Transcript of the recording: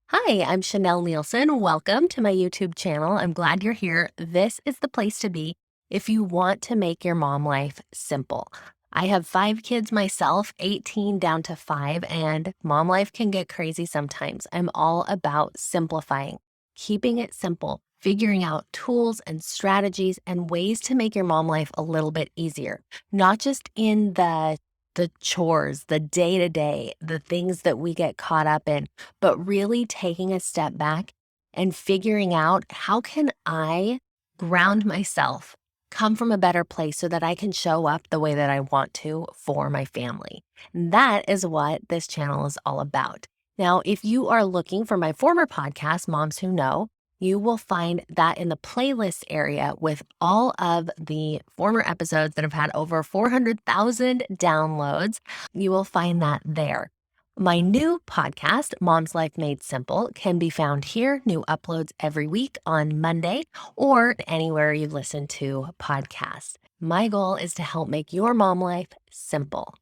Hi, I'm Chanel Nielsen. Welcome to my YouTube channel. I'm glad you're here. This is the place to be if you want to make your mom life simple. I have 5 kids myself, 18 down to 5, and mom life can get crazy sometimes. I'm all about simplifying, keeping it simple, figuring out tools and strategies and ways to make your mom life a little bit easier, not just in the chores, the day to day, the things that we get caught up in, but really taking a step back and figuring out how can I ground myself, come from a better place so that I can show up the way that I want to for my family. And that is what this channel is all about. Now, if you are looking for my former podcast, Moms Who Know, you will find that in the playlist area with all of the former episodes that have had over 400,000 downloads. You will find that there. My new podcast, Mom's Life Made Simple, can be found here. New uploads every week on Monday or anywhere you listen to podcasts. My goal is to help make your mom life simple.